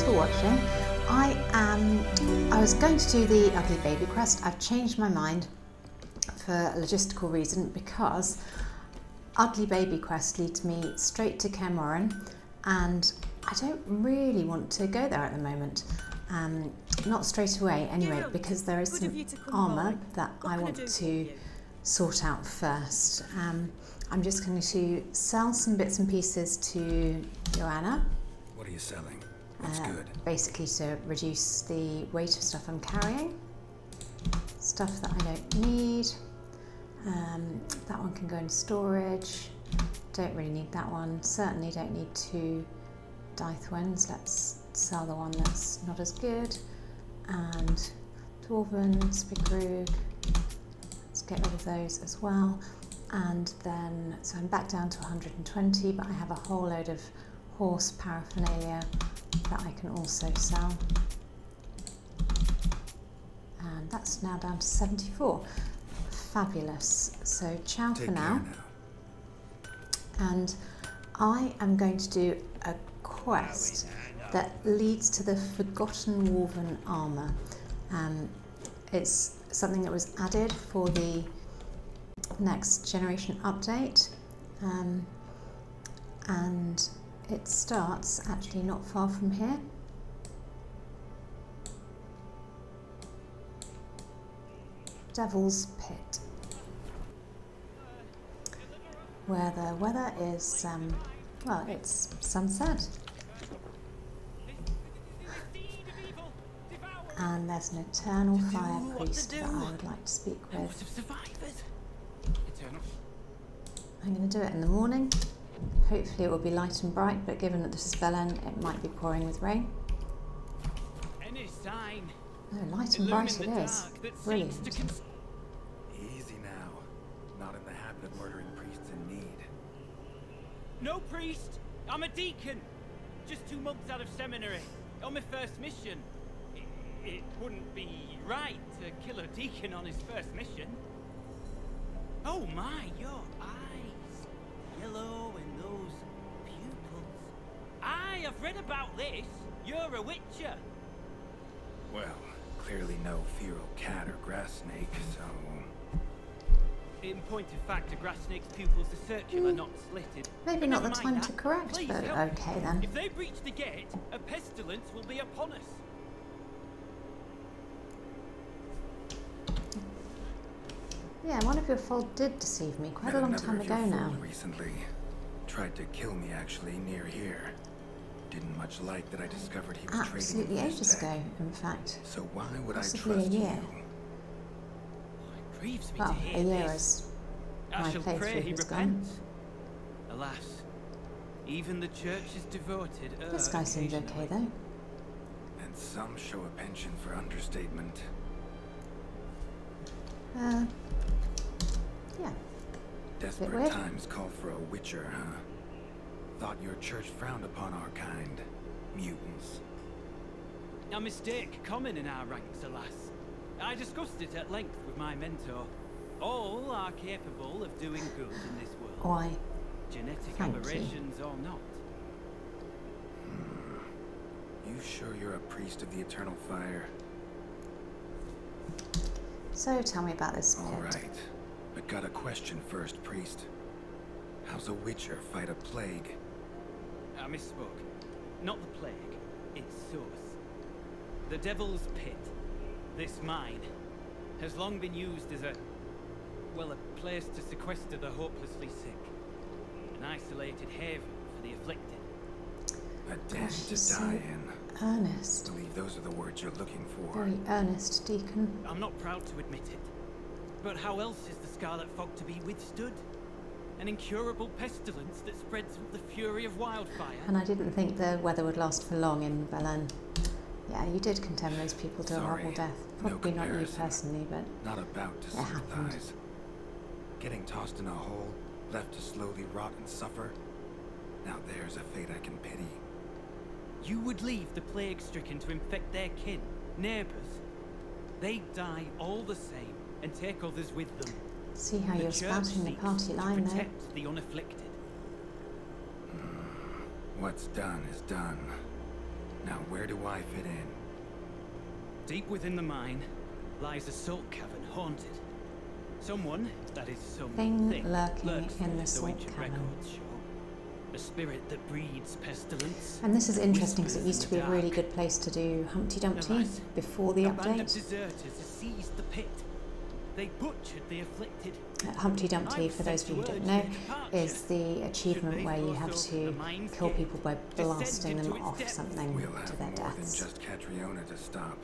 for watching. I was going to do the Ugly Baby quest. I've changed my mind for a logistical reason because Ugly Baby quest leads me straight to Kaer Morhen, and I don't really want to go there at the moment. Not straight away anyway, because there is some armour that I want to sort out first. I'm just going to sell some bits and pieces to Joanna. What are you selling? What's good? Basically to reduce the weight of stuff I'm carrying. Stuff that I don't need. That one can go in storage. Don't really need that one. Certainly don't need 2 Dythwens. Let's sell the one that's not as good. And Wolven, Spigrug. Let's get rid of those as well. And then, so I'm back down to 120, but I have a whole load of horse paraphernalia that I can also sell. And that's now down to 74. Fabulous. So ciao for now. And I am going to do a quest that leads to the Forgotten Wolven armour. It's something that was added for the next generation update, and it starts actually not far from here. Devil's Pit, where the weather is, well, it's sunset. And there's an Eternal Fire Priest that I would like to speak with. I'm going to do it in the morning. Hopefully it will be light and bright, but given that this is Belen, it might be pouring with rain. No, light and bright it is. Brilliant. Easy now. Not in the habit of murdering priests in need. No priest! I'm a deacon! Just 2 months out of seminary. On my first mission. It wouldn't be right to kill a deacon on his first mission. Oh my, your eyes. Yellow and those pupils. I have read about this. You're a witcher. Well, clearly no feral cat or grass snake, so... In point of fact, a grass snake's pupils are circular, not slitted. Maybe But not the never time mind to that. correct, Please but help. okay then. If they breach the gate, a pestilence will be upon us. Yeah, one of your fold did deceive me quite a long time ago now. Recently. Tried to kill me actually, near here. Didn't much like that I discovered he was Absolutely trading ages tech. ago, in fact. So why would Possibly I trust a year. you? It grieves me Well, to hear a year this. as I my shall pray playthrough he has gone. repents. Alas, even the church is devoted. This guy seems okay though. And some show a penchant for understatement. Yeah. Desperate weird. times call for a witcher, huh? Thought your church frowned upon our kind. Mutants. A mistake common in our ranks, alas. I discussed it at length with my mentor. All are capable of doing good in this world. Why? Genetic Thank you. aberrations or not. You sure you're a priest of the Eternal Fire? So tell me about this pit. Alright, but got a question first, priest. How's a witcher fight a plague? I misspoke. Not the plague, its source. The Devil's Pit, this mine, has long been used as a place to sequester the hopelessly sick. An isolated haven for the afflicted. A den Gosh, to you're so die in. earnest. I believe those are the words you're looking for. Very earnest, Deacon. I'm not proud to admit it, but how else is the Scarlet Fog to be withstood? An incurable pestilence that spreads with the fury of wildfire. And I didn't think the weather would last for long in Belen. Yeah, you did condemn those people to a horrible death. Probably not you comparison. personally, but Not about to it happened. sympathize. Getting tossed in a hole, left to slowly rot and suffer. Now there's a fate I can pity. You would leave the plague-stricken to infect their kin, neighbours. They die all the same and take others with them. See how you're spouting the party line to there. protect the unafflicted. What's done is done. Now where do I fit in? Deep within the mine lies a salt cavern haunted. Someone, that is something, lurking lurks in there, the so salt ancient cavern. records show. A spirit that breeds pestilence. And this is interesting because it whispers used to in be a the really dark. good place to do Humpty Dumpty Alas, before the A band of update. deserters has seized the pit. They butchered the afflicted. Humpty Dumpty, for those of you who don't know, is the achievement where you have to kill people by blasting them off something We'll to have their more than deaths. just Catriona to stop.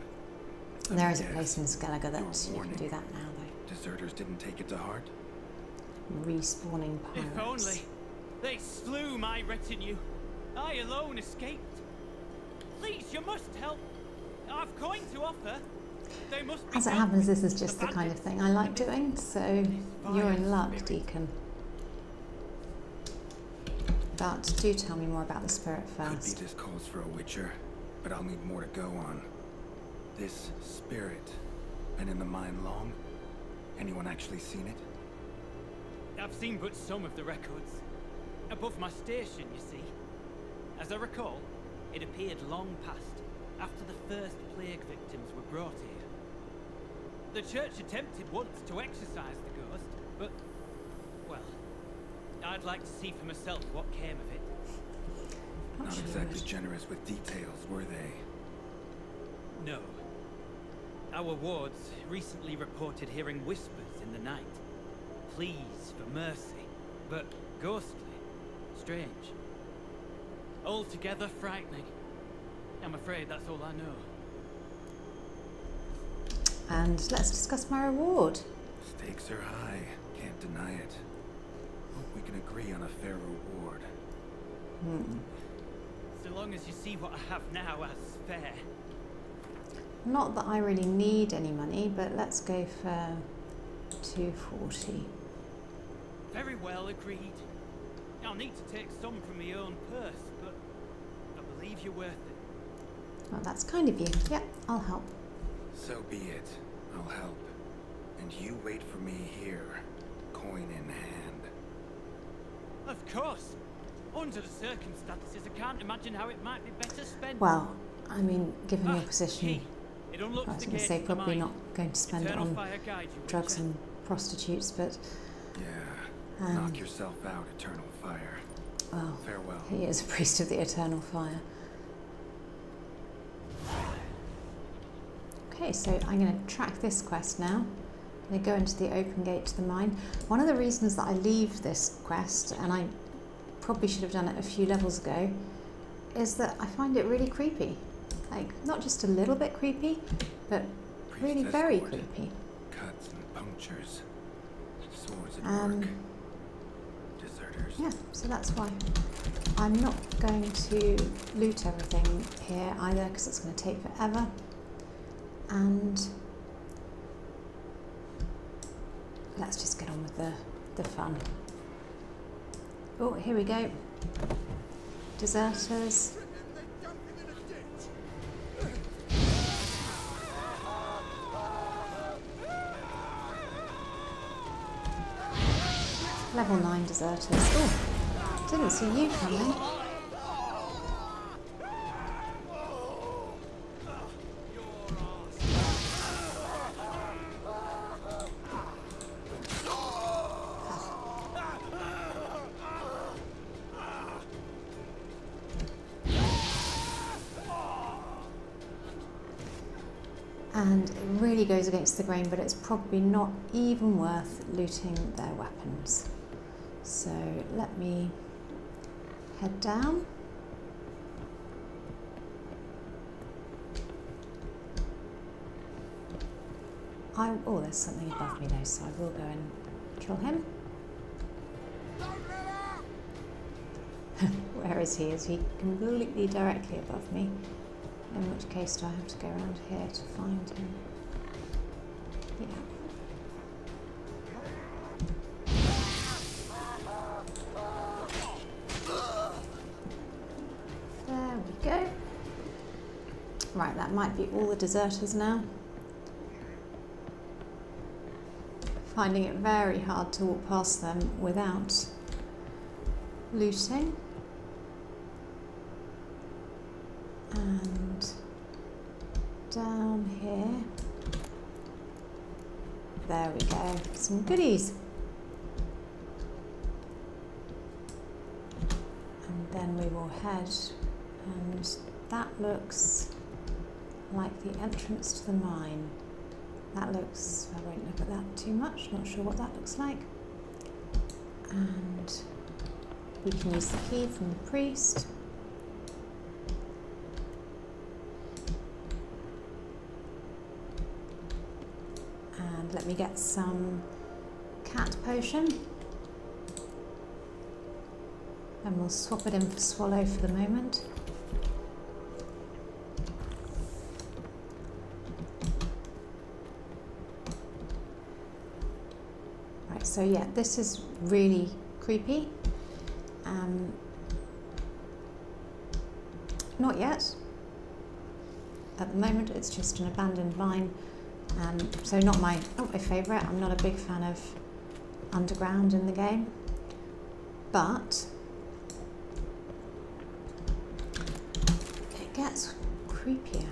And there is a Yes, place in Skellige that you warning. can do that now, though. Deserters didn't take it to heart? Respawning If pirates. only they slew my retinue. I alone escaped. Please, you must help. I've coin to offer. They must be As it dealt happens, with. this is just the kind of thing I like doing, so you're in luck, Deacon. But do tell me more about the spirit Could be first. this calls for a witcher, but I'll need more to go on. This spirit, been in the mine long? Anyone actually seen it? I've seen but some of the records. Above my station, you see. As I recall, it appeared long past, after the first plague victims were brought here. The church attempted once to exorcise the ghost, but, well, I'd like to see for myself what came of it. Not Actually, exactly would. generous with details, were they? No. Our wards recently reported hearing whispers in the night. Pleas for mercy, but ghostly, strange. Altogether frightening. I'm afraid that's all I know. And let's discuss my reward. Stakes are high, can't deny it. Hope we can agree on a fair reward. So long as you see what I have now as fair. Not that I really need any money, but let's go for 240. Very well, agreed. I'll need to take some from my own purse, but I believe you're worth it. Well, that's kind of you. Yep, I'll help. So be it. I'll help. And you wait for me here, coin in hand. Of course. Under the circumstances, I can't imagine how it might be better spent. Well, I mean, given your Ah, position, key. It I unlocks was the going to gate say to the probably mine. not going to spend it Eternal on fire guide you, drugs Witcher. and prostitutes, but Yeah. Knock yourself out, Eternal Fire. well, Farewell. he is a priest of the eternal fire. Okay, so I'm going to track this quest now. I'm going to go into the open gate to the mine. One of the reasons that I leave this quest, and I probably should have done it a few levels ago, is that I find it really creepy. Like, not just a little bit creepy, but really Priest very escort. creepy. Cuts and punctures. Swords at Um, work. Deserters. Yeah, so that's why. I'm not going to loot everything here either because it's going to take forever. And let's just get on with the fun. Oh, here we go. Deserters. Level 9 deserters. Oh, didn't see you coming. And it really goes against the grain, but it's probably not even worth looting their weapons. So let me head down. Oh, there's something above me though, so I will go and kill him. Where is he? Is he completely directly above me? In which case do I have to go around here to find him? Yeah. There we go. Right, that might be all the deserters now. Finding it very hard to walk past them without looting. And down here. There we go. Some goodies. And then we will head, and that looks like the entrance to the mine. That looks, I won't look at that too much, not sure what that looks like. And we can use the key from the priest. And let me get some cat potion. And we'll swap it in for swallow for the moment. Right, so yeah, this is really creepy. Not yet. At the moment it's just an abandoned mine. So not my favourite. I'm not a big fan of underground in the game. But it gets creepier.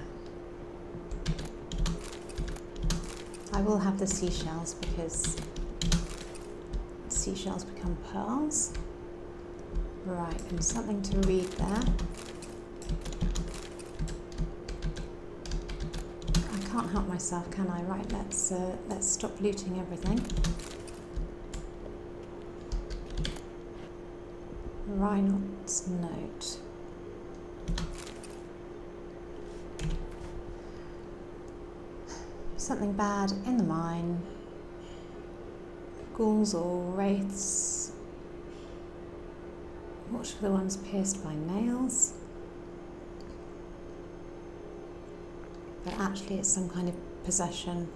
I will have the seashells because seashells become pearls. Right, and something to read there. I can't help myself, can I? Right, let's stop looting everything. Reinald's note. Something bad in the mine. Ghouls or wraiths. Watch for the ones pierced by nails. But actually it's some kind of possession.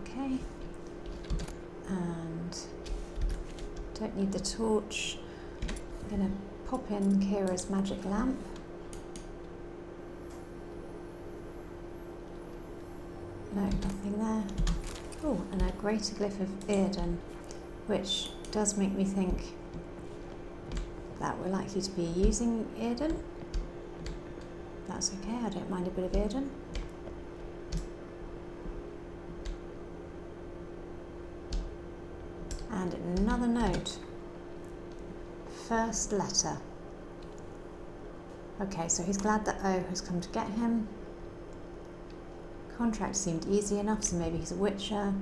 Okay. And don't need the torch. I'm going to pop in Kira's magic lamp. No, nothing there. Oh, and a greater glyph of Earden, which does make me think that we're likely to be using Earden. That's okay, I don't mind a bit of Earden. And another note. First letter. Okay, so he's glad that O has come to get him. Contract seemed easy enough, so maybe he's a witcher.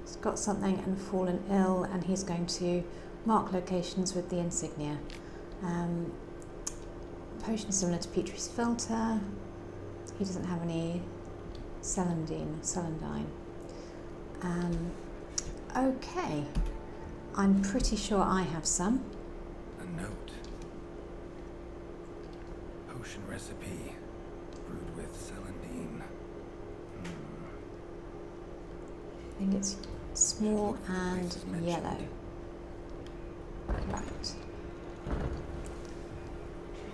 He's got something and fallen ill, and he's going to mark locations with the insignia. Potion similar to Petrie's filter. He doesn't have any celandine. Okay, I'm pretty sure I have some. A note. Potion recipe. Brewed with celandine. I think it's small and yellow. Right.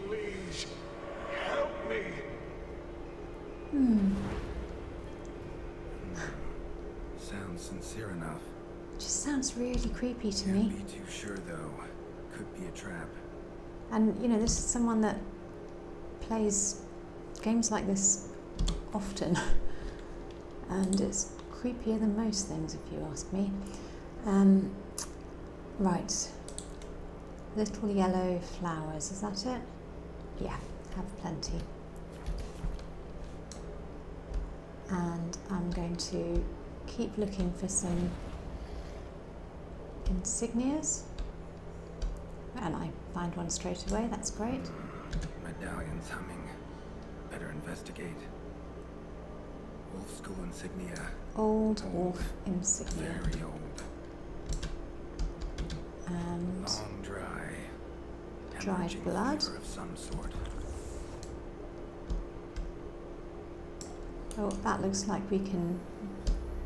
Please help me. Sounds sincere enough. Just sounds really creepy to Can't me. be too sure though. Could be a trap. And you know, this is someone that plays games like this often. And it's creepier than most things, if you ask me. Right. Little yellow flowers, is that it? Yeah, have plenty. And I'm going to keep looking for some insignias. And I find one straight away, that's great. Medallion's humming. Better investigate. Wolf school insignia. Old wolf insignia. Very old. And Long dry. dried Hemorrhaging blood. fever of some sort. Oh, that looks like we can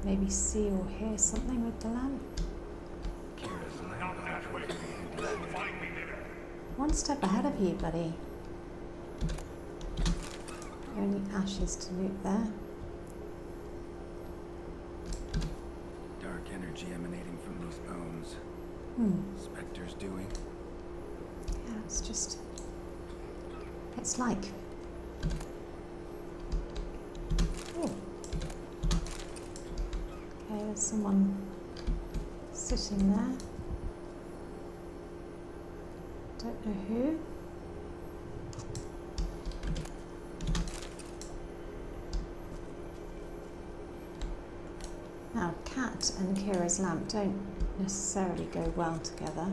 maybe see or hear something with the lamp. Kira's Not that way. Find me there. One step ahead of you, buddy. Only ashes to loot there. Dark energy emanating from these bones. Spectre's doing. Yeah, it's just... it's like... Oh. Okay, there's someone sitting there. Don't know who. Now, cat and Kira's lamp don't necessarily go well together.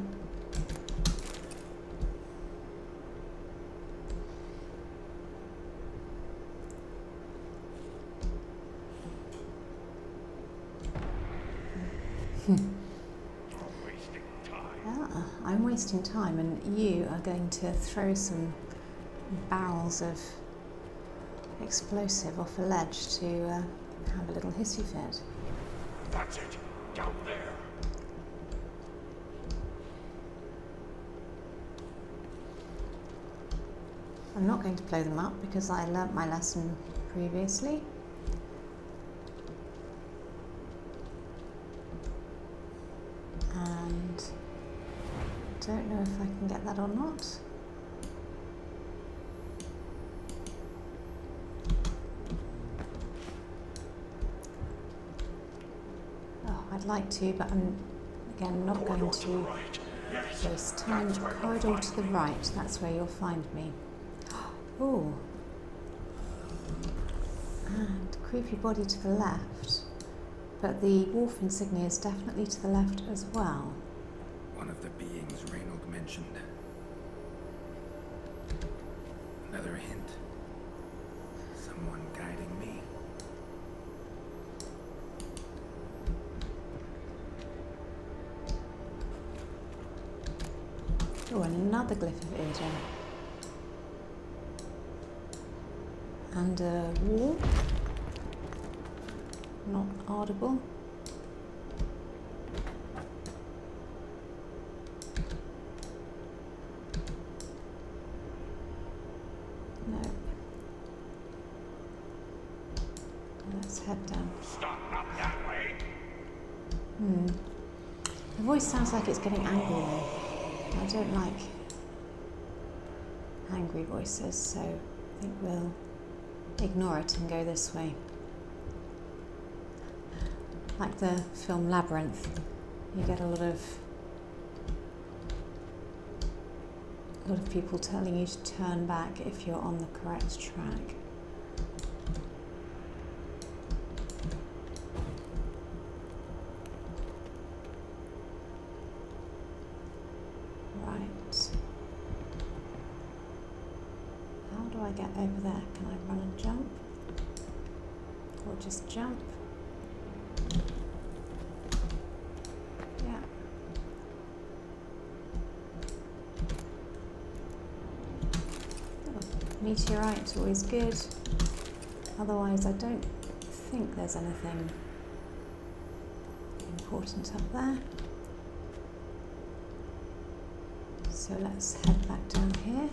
I'm wasting time, and you are going to throw some barrels of explosive off a ledge to have a little hissy fit. That's it. Down there. I'm not going to blow them up because I learnt my lesson previously. And I don't know if I can get that or not. Oh, I'd like to, but I'm again not going to waste time. Corridor to the right, that's where you'll find me. Oh, and creepy body to the left, but the wolf insignia is definitely to the left as well. One of the beings Reynold mentioned. Another hint. Someone guiding me. Oh, another glyph of Ida. And a wall. Not audible. No. Let's head down. Stop, not that way. The voice sounds like it's getting angry though. I don't like angry voices, so I think we'll ignore it and go this way. Like the film Labyrinth, you get a lot of people telling you to turn back if you're on the correct track. Right. How do I get over there? Can I run and jump? Or just jump? Yeah. Oh, meteorite, always good. Otherwise, I don't think there's anything important up there. So let's head back down here.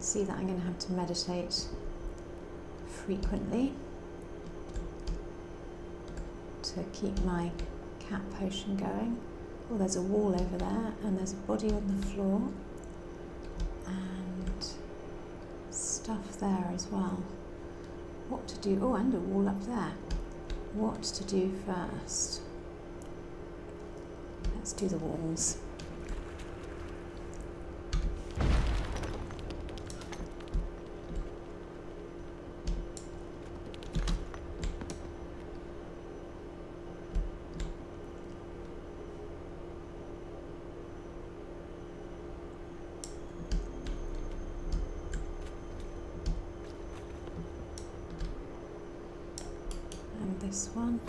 See that I'm going to have to meditate frequently to keep my cat potion going. Oh, there's a wall over there, and there's a body on the floor, and stuff there as well. What to do? Oh, and a wall up there. What to do first? Let's do the walls. This one.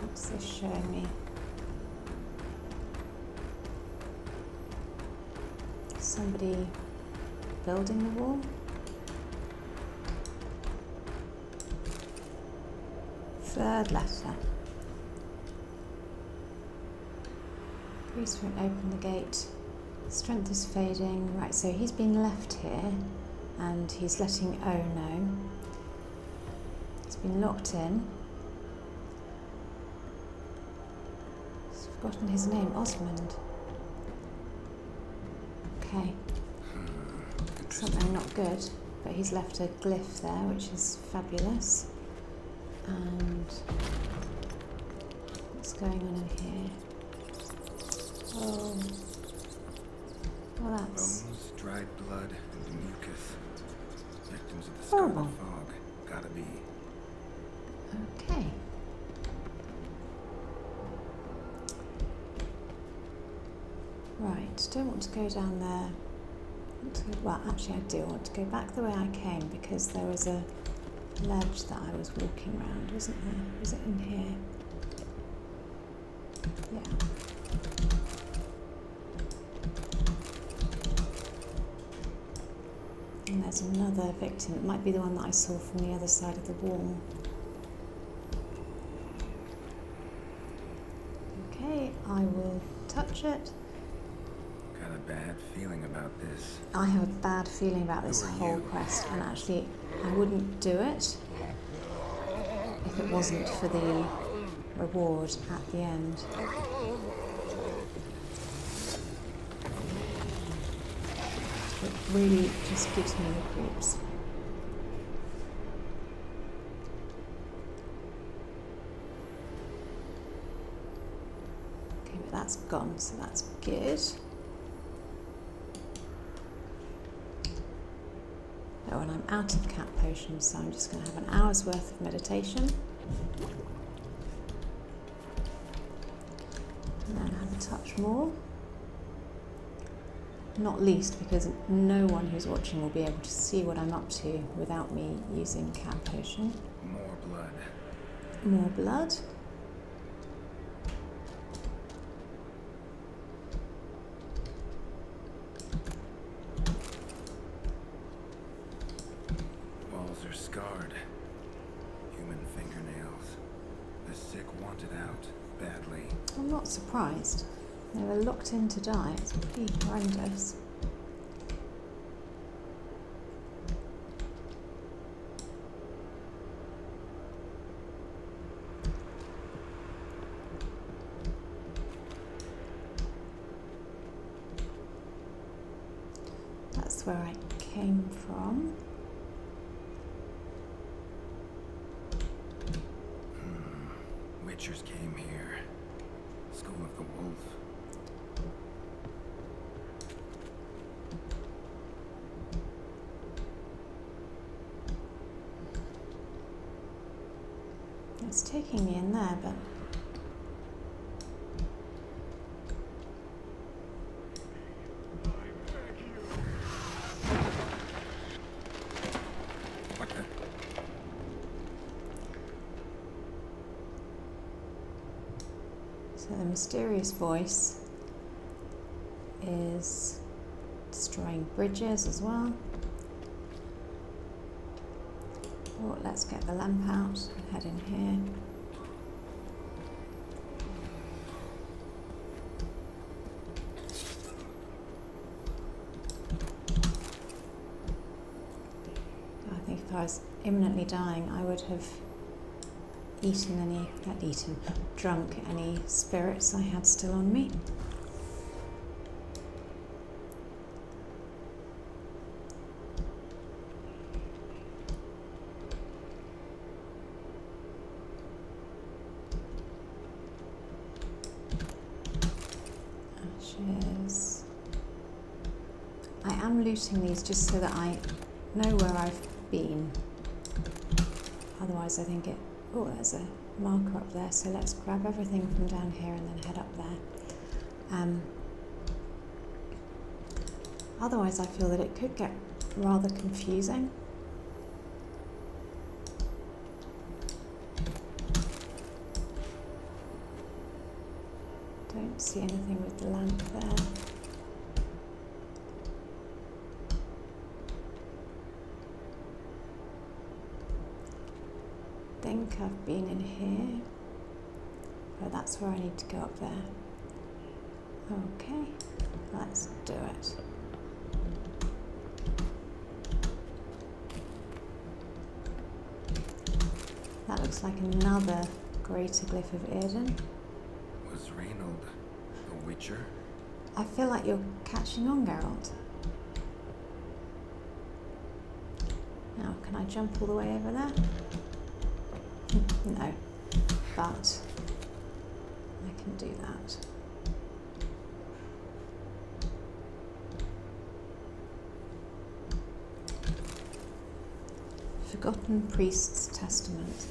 What's this showing me? Somebody building the wall? Third letter. Priest won't open the gate Strength is fading. Right, so he's been left here and he's letting O know. He's been locked in. He's forgotten his name, Osmond. Okay. Something not good, but he's left a glyph there, which is fabulous. And what's going on in here? Oh, well, that's bones, dried blood, and mucus. Victims of the scarlet fog. Gotta be. okay. Right, don't want to go down there. Well, actually I do want to go back the way I came because there was a ledge that I was walking around, wasn't there? Was it in here? Yeah. And there's another victim. It might be the one that I saw from the other side of the wall. Okay, I will touch it. Got a bad feeling about this. I have a bad feeling about this whole quest, and actually I wouldn't do it if it wasn't for the reward at the end. It really just gives me the creeps. Okay, but that's gone, so that's good. Oh, and I'm out of cat potions, so I'm just going to have an hour's worth of meditation. And then have a touch more. Not least because no one who's watching will be able to see what I'm up to without me using cat potion. More blood. More blood. Walls are scarred. Human fingernails. The sick want it out badly. I'm not surprised. They were locked in to die. It's pretty horrendous. That's where I came from. Witchers came here. School of the Wolf. It's taking me in there, but What the? so the mysterious voice is destroying bridges as well. Oh, let's get the lamp out and head in here. I think if I was imminently dying, I would have drunk any spirits I had still on me. Ashes. I am looting these just so that I know where I've been. Otherwise I think it... Oh, there's a marker up there, so let's grab everything from down here and then head up there. Otherwise I feel that it could get rather confusing. Don't see anything with the lamp there. I think I've been in here. Oh, that's where I need to go up there. Okay, Let's do it. That looks like another greater glyph of Yrden. Was Reynold a witcher? I feel like you're catching on, Geralt. Now, can I jump all the way over there? No, but I can do that. Forgotten Priest's Testament.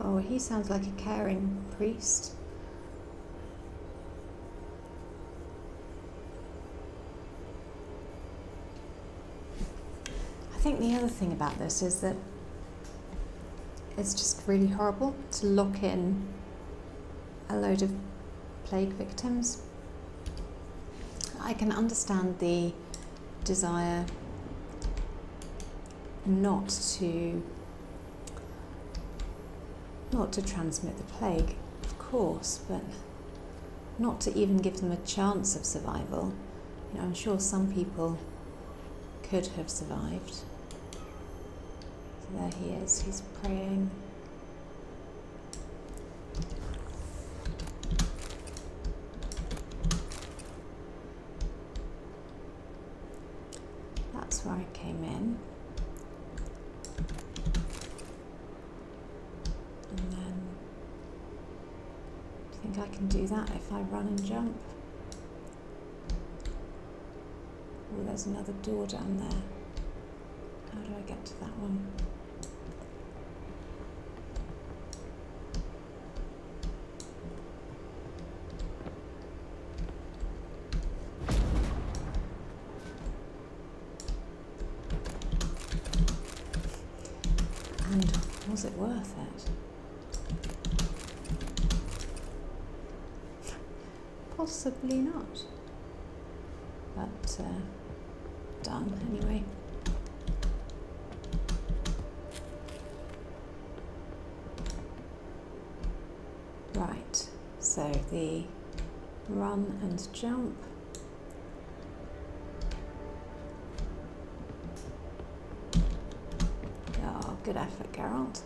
Oh, he sounds like a caring priest. I think the other thing about this is that it's just really horrible to lock in a load of plague victims. I can understand the desire not to transmit the plague, of course, but not to even give them a chance of survival. You know, I'm sure some people could have survived. So there he is, he's praying. That's where I came in. And then, do you think I can do that if I run and jump? Oh, there's another door down there. How do I get to that one? And was it worth it? Possibly not. But done anyway. Right, so the run and jump. Oh, good effort, Geralt.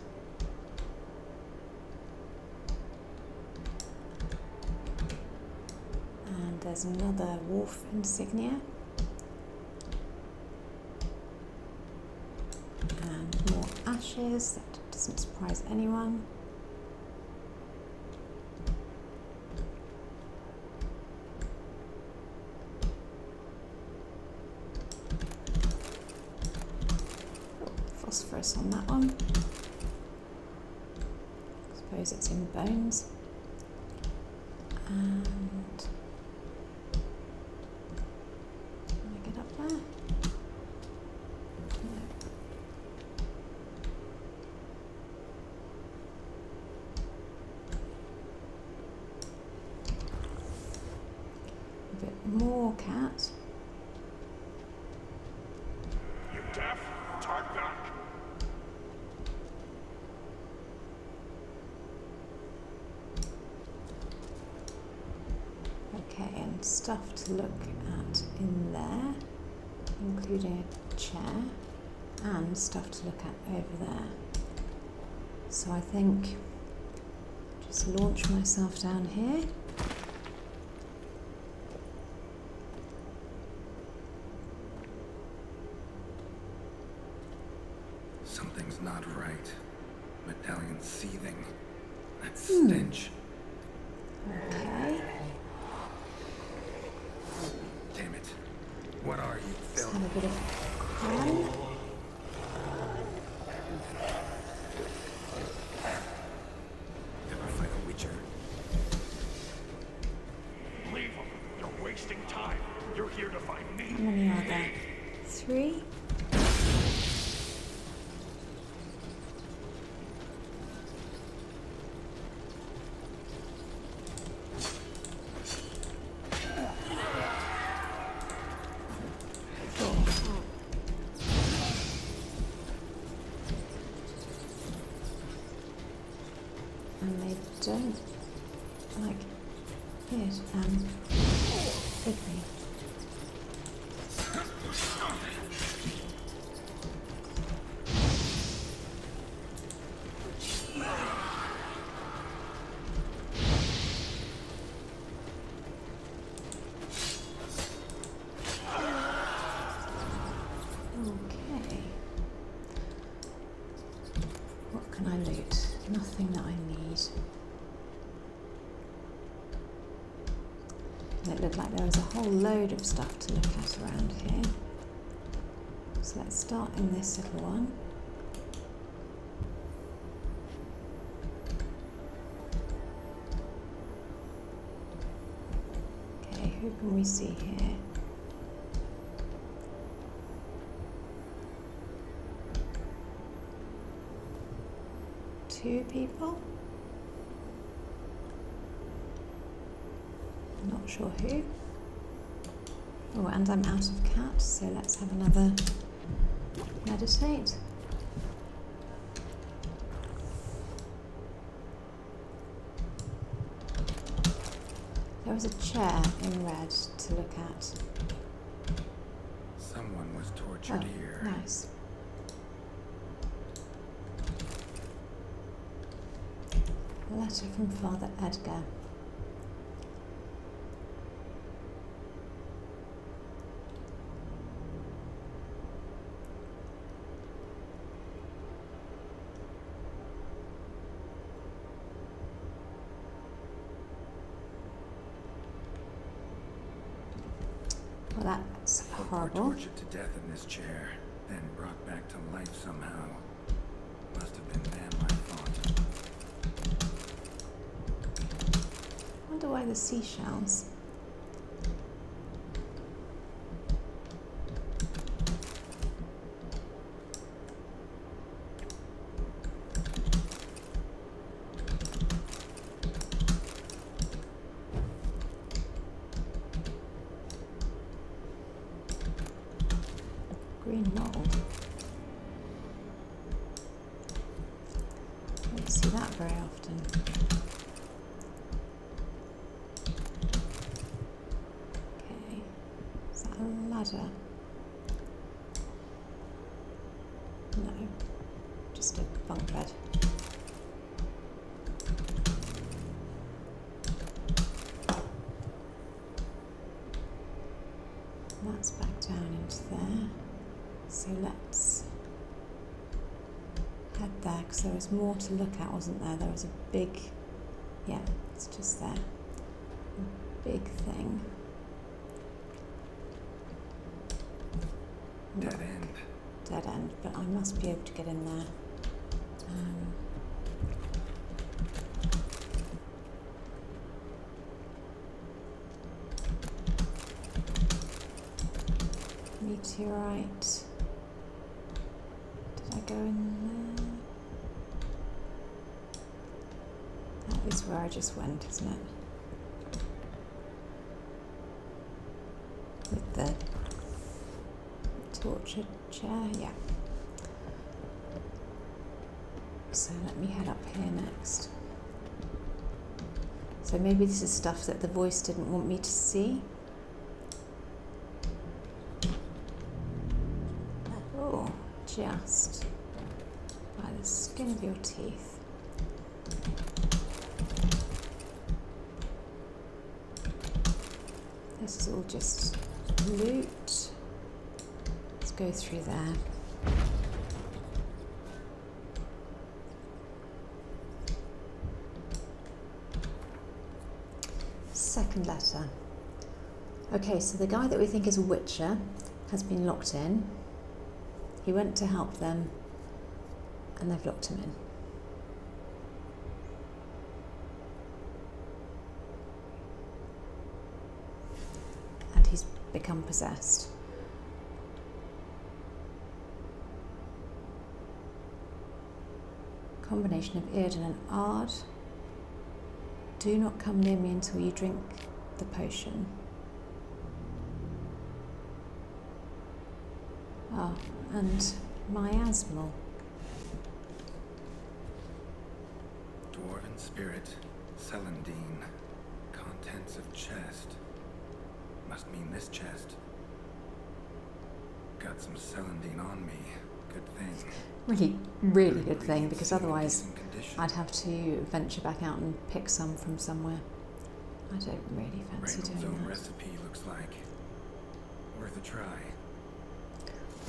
And there's another wolf insignia. And more ashes, that doesn't surprise anyone. Phosphorus on that one. I suppose it's in bones. And can I get up there? No. A bit more cat. You deaf? Talk back. Okay, and stuff to look at in there, including a chair, and stuff to look at over there. So I think just launch myself down here. Something's not right. Medallion seething. That stench. Okay, Damn it. What are you, let's Phil? have a bit of crime. Never fight a witcher. Leave them. You're wasting time. You're here to find How me. many are there? 3? don't like it. With me. Okay. What can I loot? Nothing that I need. It looked like there was a whole load of stuff to look at around here. So let's start in this little one. Okay, who can we see here? Two people? Not sure who. Oh, and I'm out of cat, so let's have another meditate. There was a chair in red to look at. Someone was tortured here. Nice. A letter from Father Edgar. Well, that's horrible. Tortured to death in this chair, then brought back to life somehow. Must have been them, I thought. I wonder why the seashells. Green mold. Don't see that very often. Okay, is that a ladder? No, just a bunk bed. That's back down into there. So let's head there, because there was more to look at, wasn't there? There was a big, yeah, it's just there. A big thing. Dead end. Dead end, but I must be able to get in there. Meteorite. Did I go in there? That is where I just went, isn't it? With the tortured chair, yeah. So let me head up here next. So maybe this is stuff that the voice didn't want me to see. Oh, just by the skin of your teeth. This is all just loot. Let's go through there. Second letter. Okay, so the guy that we think is a witcher has been locked in. He went to help them and they've locked him in. And he's become possessed. Combination of Yrden and Ard. Do not come near me until you drink the potion. Ah, and miasmal. Dwarven spirit Celandine. Contents of chest. Must mean this chest. Got some celandine on me. Good thing. Really, really good thing, because otherwise I'd have to venture back out and pick some from somewhere. I don't really fancy Randall's doing own that. recipe looks like. Worth a try.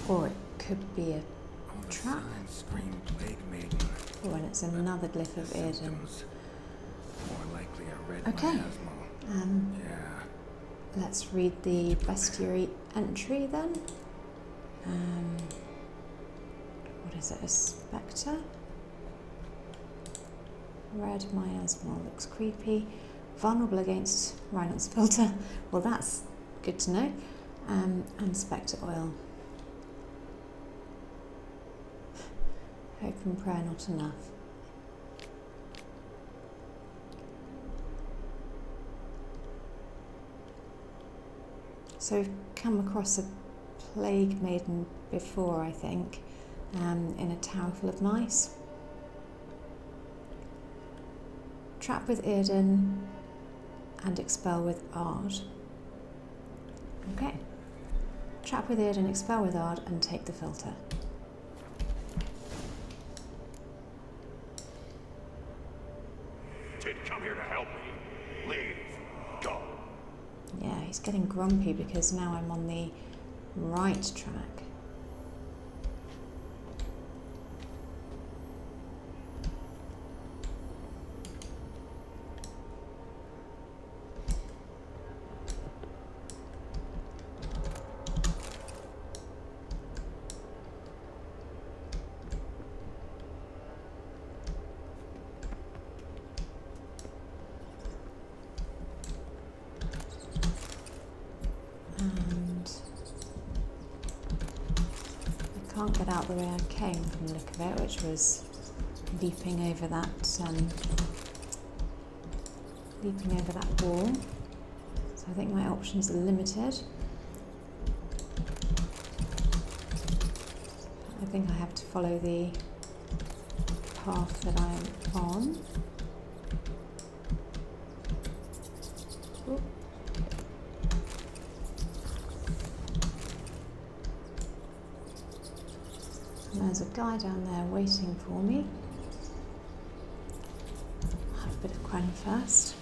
Or it could be a All the trap. signs scream plague maiden. Oh, and it's another glyph of Eden. Symptoms. More likely a red Okay. miasma. Yeah. Let's read the bestiary entry then. What is it? A spectre? Red miasma looks creepy. Vulnerable against Reinald's filter. Well, that's good to know. And spectre oil. Hope and prayer not enough. So we've come across a plague maiden before, I think, in A Towerful of Mice. Trap with Eden and expel with Ard. Okay. Trap with Eden, expel with Ard, and take the filter. Did come here to help me. Leave. Go. Yeah, he's getting grumpy because now I'm on the right track. Can't get out the way I came from the look of it, which was leaping over that wall. So I think my options are limited. I think I have to follow the path that I'm on. Ooh. There's a guy down there waiting for me. I'll have a bit of Quen first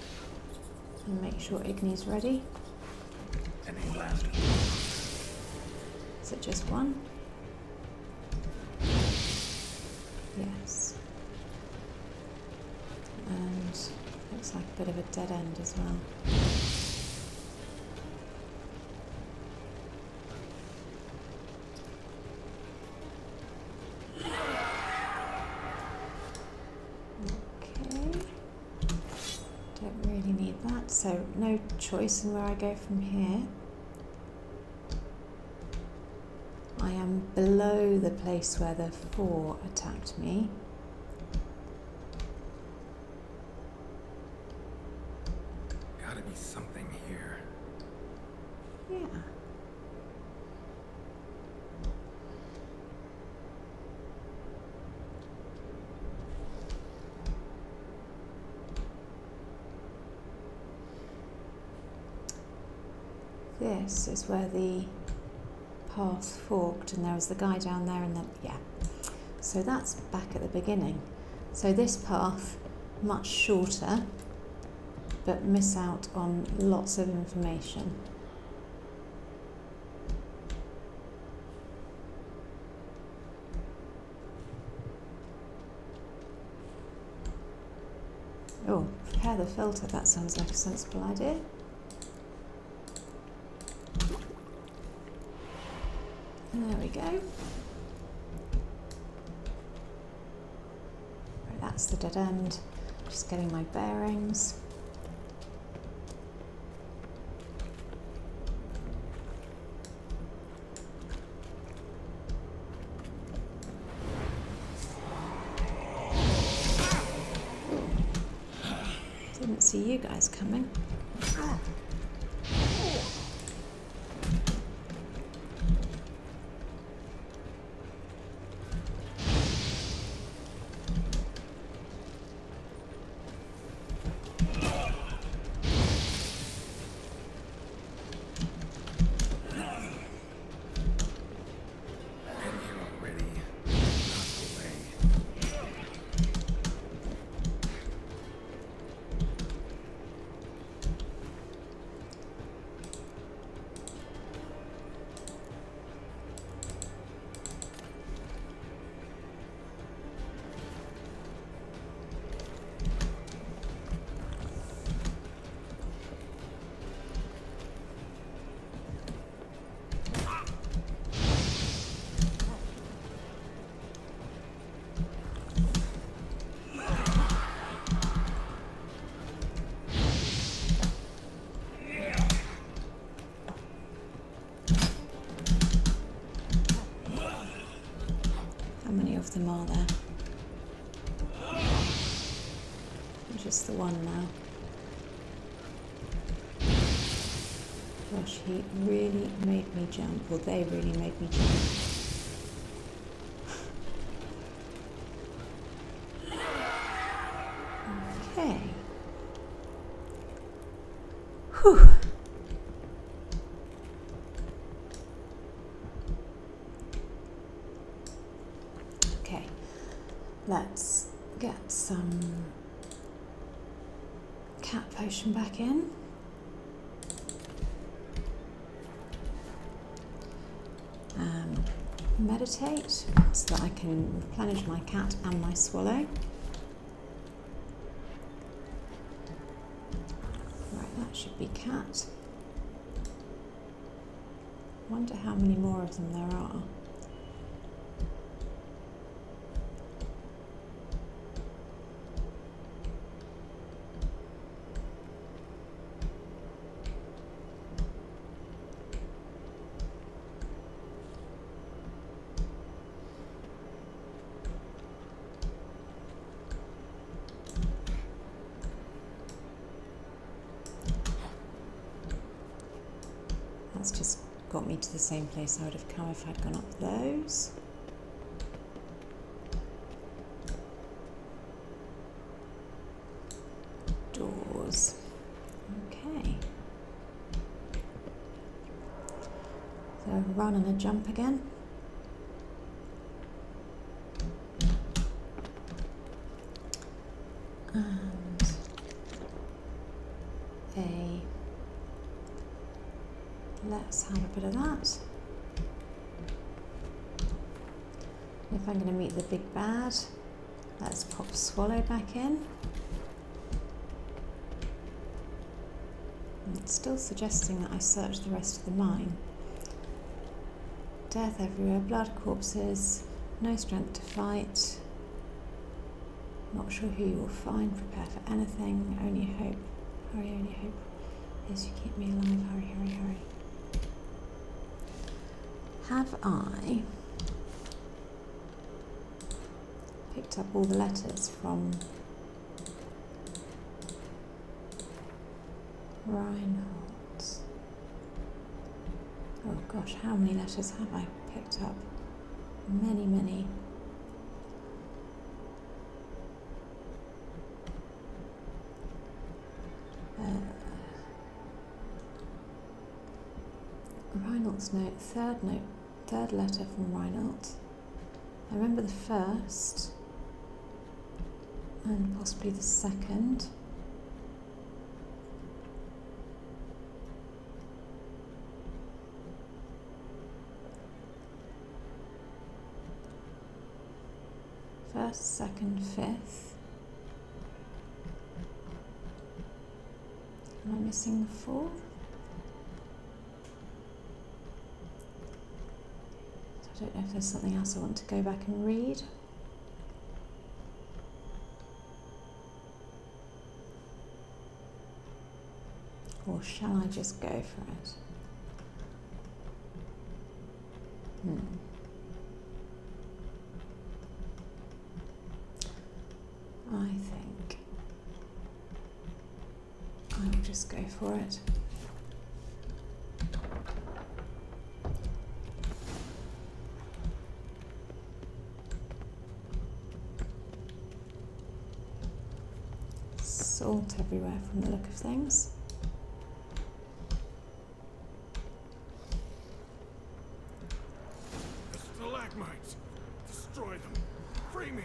and make sure Igni's ready. Any last? Is it just one? Yes. And looks like a bit of a dead end as well. So no choice in where I go from here. I am below the place where the 4 attacked me. Gotta be something here. Yeah. This is where the path forked, and there was the guy down there, and then, yeah. So that's back at the beginning. So this path, much shorter, but miss out on lots of information. Oh, prepare the filter, that sounds like a sensible idea. There we go. Right, that's the dead end. Just getting my bearings. Didn't see you guys coming. Ah. many of them are there? Just the one now. Gosh, he really made me jump, or they really made me jump. Okay. Whew. Okay, let's get some cat potion back in. Meditate so that I can replenish my cat and my swallow. Right, that should be cat. Wonder how many more of them there are. That's just got me to the same place I would have come if I'd gone up those. Doors. Okay. So a run and a jump again. And a... Let's have a bit of that. If I'm going to meet the big bad, let's pop Swallow back in. It's still suggesting that I search the rest of the mine. Death everywhere, blood, corpses, no strength to fight. Not sure who you will find, prepare for anything, only hope. Hurry, only hope is you keep me alive, hurry, hurry, hurry. Have I picked up all the letters from Reinhold? Oh gosh, how many letters have I picked up? Many, many. Reinhold's note, third letter from Reinhold. I remember the first and possibly the second. First, second, fifth. Am I missing the fourth? I don't know if there's something else I want to go back and read. Or shall I just go for it? I think I'll just go for it. Salt everywhere from the look of things. The stalagmites! Destroy them! Free me!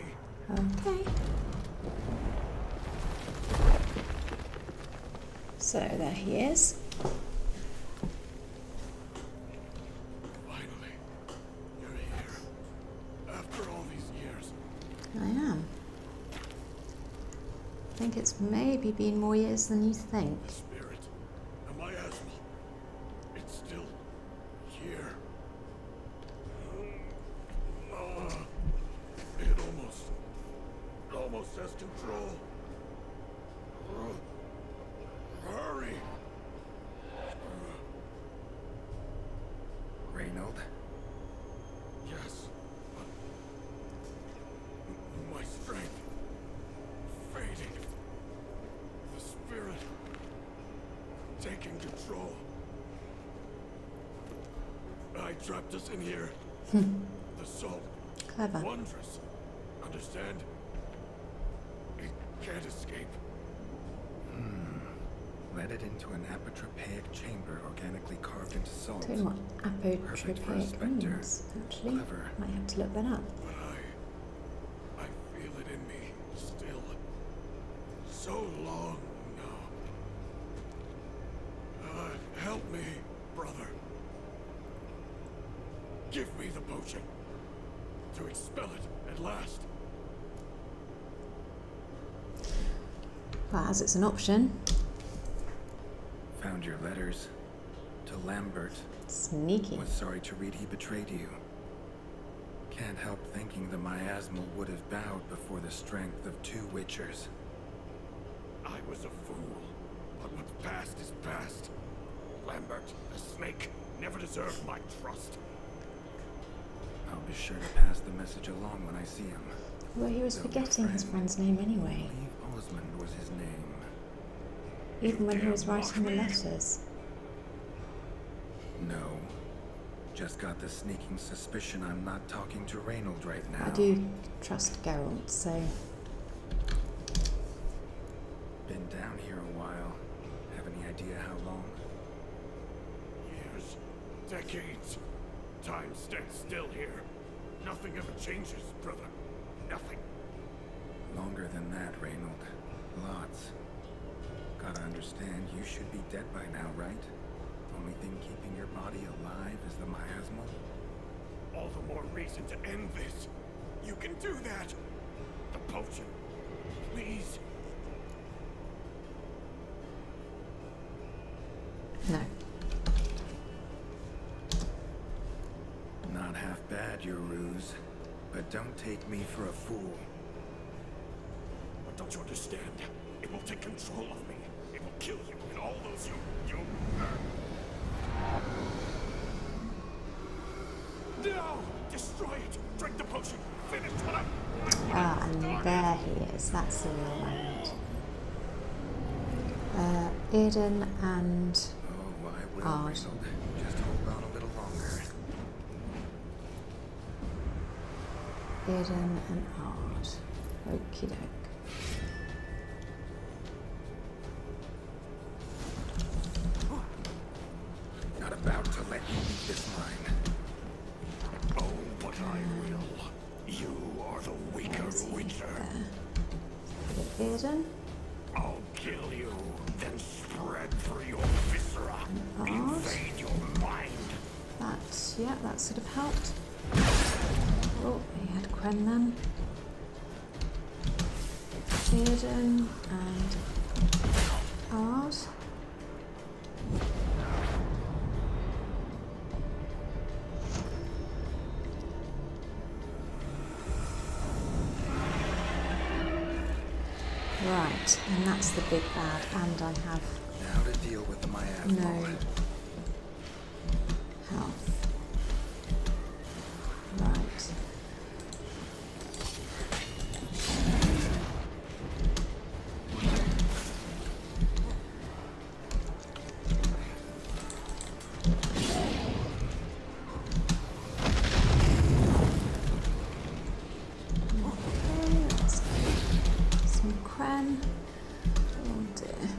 Okay. So there he is. Finally, you're here. After all these years. I am. I think it's maybe been more years than you think. The spirit, the miasma, it's still here. It almost has control. Hurry! Reinhold? Yes, but trapped us in here. The salt. Clever. Wondrous. Understand? It can't escape. Let it into an apotropaic chamber organically carved into salt. Don't know what Perfect for a apotropaic spectre. means, actually. Clever. Might have to look that up. But I feel it in me still. So long now. Help me, brother. Give me the potion. To expel it at last. Well, as it's an option. Found your letters. To Lambert. Sneaky. Was sorry to read he betrayed you. Can't help thinking the miasmal would have bowed before the strength of 2 witchers. I was a fool. But what's past is past. Lambert, the snake, never deserved my trust. I'll be sure to pass the message along when I see him. Well, he was forgetting his friend's name I anyway. believe Osmond was his name. Even when he was writing the letters. No. Just got the sneaking suspicion I'm not talking to Reynold right now. I do trust Geralt, so... Been down here a while. Have any idea how long? Years. Decades. Time stands still here. Nothing ever changes, brother. Nothing. Longer than that, Reynold. Lots. Gotta understand, you should be dead by now, right? Only thing keeping your body alive is the miasmal? All the more reason to end this. You can do that. The potion. Please. No. Not half bad, your ruse. But don't take me for a fool. But don't you understand? It will take control of me. It will kill you and all those you... No! Destroy it! Drink the potion! Finish what I... Ah, and there he is. That's the real moment. Eden and... Oh, I will, Ard. Reynold. Just hold on a little longer. Eden and Ard. Okie doke. Not about to let you leave this mine. Oh, but I will. You are the weaker witcher. There. Eden. I'll kill you, then spread through your viscera. Invade your mind. That, yeah, that sort of helped. Oh, he had Quen then. Eden and Ard. Right, and that's the big bad, and I have Now to deal with the miasmal. no health. Right. Some Quen. Oh dear.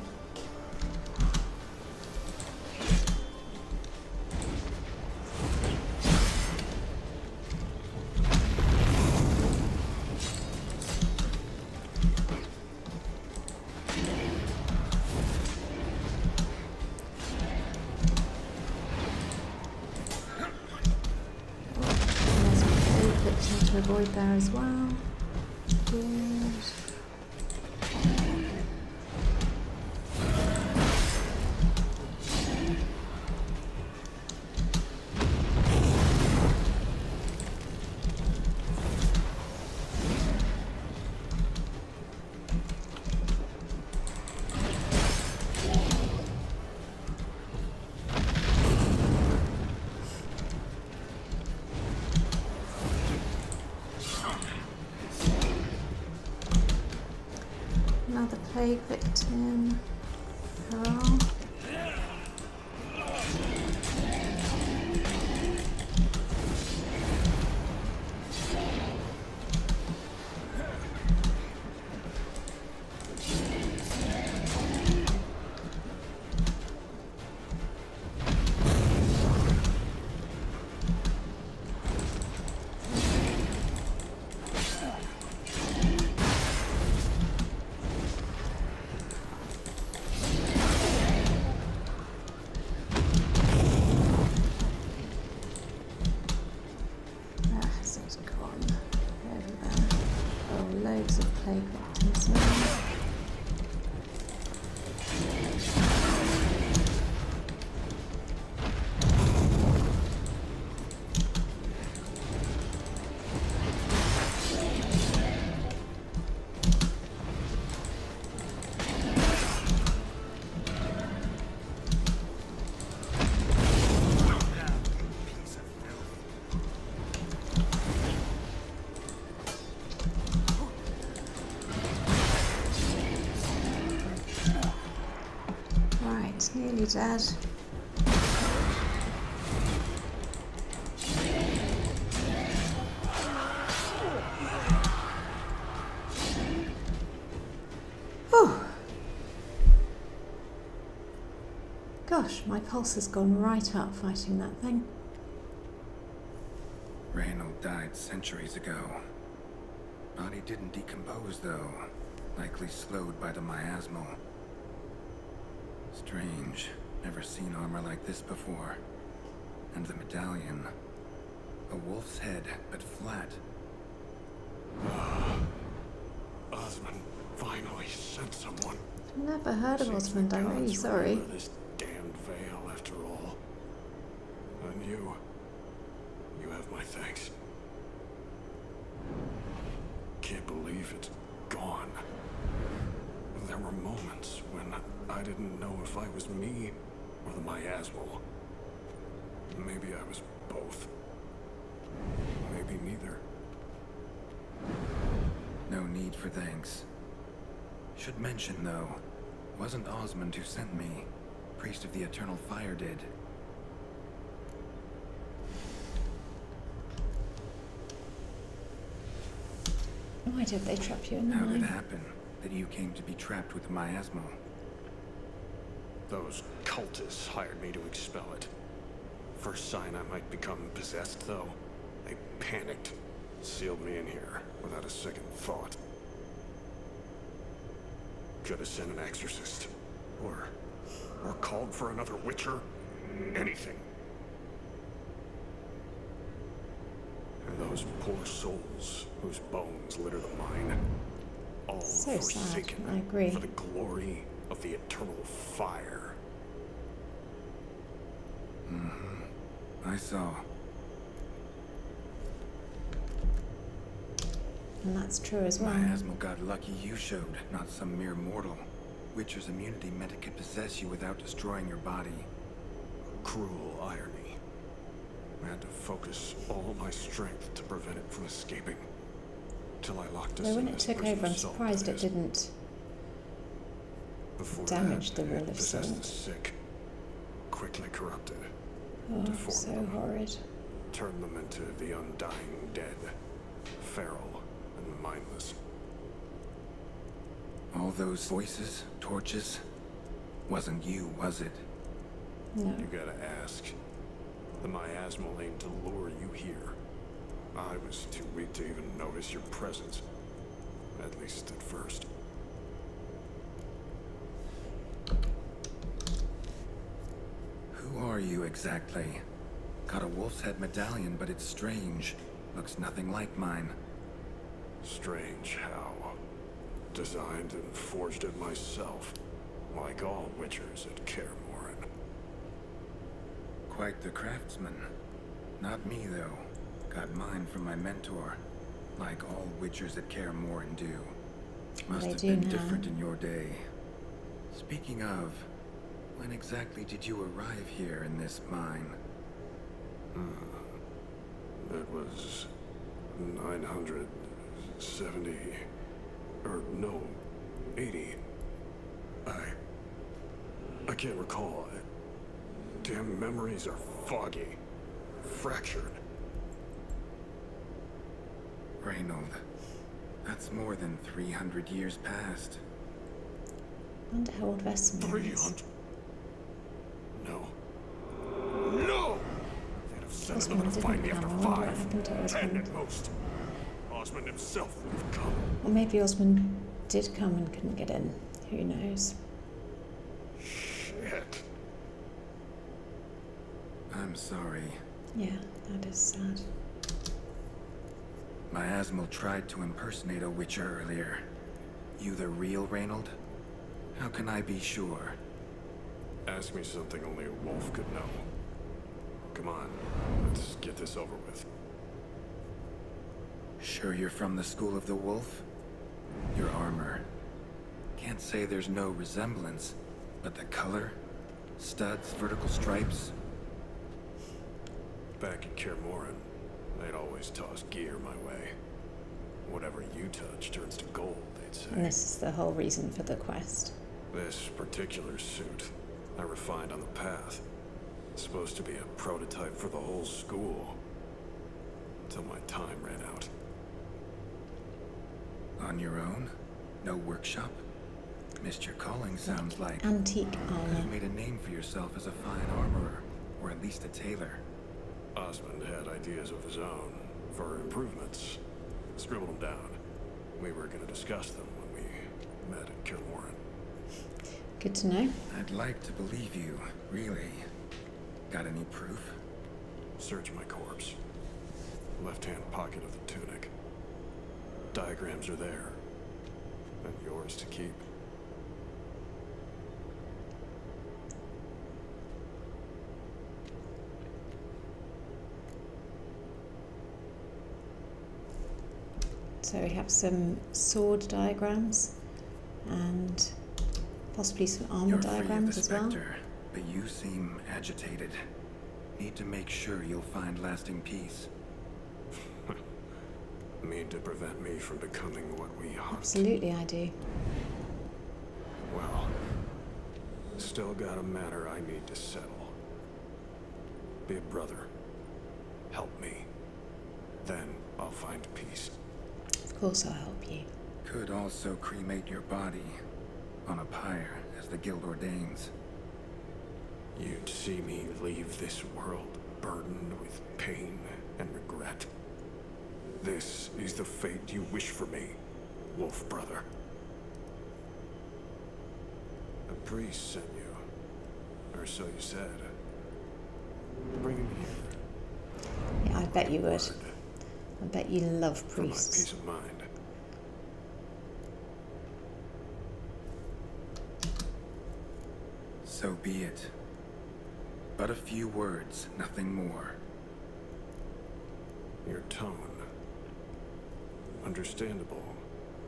There's a plague victim to avoid there as well. Good. Another plague victim. Hurrah. loads of plague victims now. Nearly dead. Oh, gosh, my pulse has gone right up fighting that thing. Reynold died centuries ago. Body didn't decompose though, likely slowed by the miasmal. Strange. Never seen armor like this before. And the medallion. A wolf's head, but flat. Osmond finally sent someone. I've never heard of Osmond, I'm really sorry. This damned veil, after all. And you have my thanks. Can't believe it's gone. There were moments when I didn't know if I was me or the miasmal. Maybe I was both. Maybe neither. No need for thanks. Should mention, though, wasn't Osmond who sent me. Priest of the Eternal Fire did. Why did they trap you in the How did it mine? happen that you came to be trapped with the miasmal? Those cultists hired me to expel it. First sign I might become possessed, though, they panicked, sealed me in here without a second thought. Could have sent an exorcist, or called for another witcher, anything. And those poor souls whose bones litter the mine, all So sad, forsaken I agree. for the glory of the eternal fire. I saw. And that's true as well. Miasmal got lucky you showed, not some mere mortal. Witcher's immunity meant it could possess you without destroying your body. Cruel irony. I had to focus all my strength to prevent it from escaping. Till I locked us Though when in it this took prison over, I'm of salt, surprised that it is. didn't Before damage that, the wall it of possessed the salt. sick, quickly corrupted, Oh, deformed so them, horrid. turned them into the undying dead, feral and mindless. All those voices, torches, wasn't you, was it? No. You gotta ask. The miasmal aimed to lure you here. I was too weak to even notice your presence. At least at first. Who are you exactly? Got a wolf's head medallion, but it's strange. Looks nothing like mine. Strange how. Designed and forged it myself. Like all witchers at Kaer Morhen. Quite the craftsman. Not me, though. Got mine from my mentor. Like all witchers at Kaer Morhen do. Must They have do been now. different in your day. Speaking of, when exactly did you arrive here in this mine? It was 970, or no, 80. I can't recall. Damn memories are foggy, fractured. Reynold, that's more than 300 years past. I wonder how old Vesemir is. 300? No. No! They'd have sent Osmond another to find didn't me after come. I wonder what 5, happened to 10 Osmond. at most. Osmond himself would have come. Or maybe Osmond did come and couldn't get in. Who knows? Shit. I'm sorry. Yeah, that is sad. Miasmal tried to impersonate a witcher earlier. You the real Reynold? How can I be sure? Ask me something only a wolf could know. Come on, let's get this over with. Sure you're from the school of the wolf? Your armor. Can't say there's no resemblance, but the color? Studs, vertical stripes? Back in Kermoran, they'd always toss gear my way. Whatever you touch turns to gold, they'd say. And this is the whole reason for the quest. This particular suit, I refined on the path. It's supposed to be a prototype for the whole school. Until my time ran out. On your own? No workshop? Missed your calling, sounds like. Antique Could armour. have made a name for yourself as a fine armorer, or at least a tailor. Osmond had ideas of his own for improvements. Scribbled them down. We were going to discuss them when we met at Kermoran. Good to know. I'd like to believe you, really. Got any proof? Search my corpse. Left-hand pocket of the tunic. Diagrams are there. And yours to keep. So we have some sword diagrams and possibly some armor You're free of diagrams the as well. specter, but you seem agitated. Need to make sure you'll find lasting peace. Mean to prevent me from becoming what we hunt. Absolutely, I do. Well, still got a matter I need to settle. Be a brother. Help me. Then I'll find peace. Of course, I'll help you. Could also cremate your body on a pyre, as the guild ordains. You'd see me leave this world burdened with pain and regret. This is the fate you wish for me, wolf brother. A priest sent you, or so you said. Bring him here. Yeah, I bet you would. Word. I bet you love For my peace priests. of mind. So be it. But a few words, nothing more. Your tone. Understandable,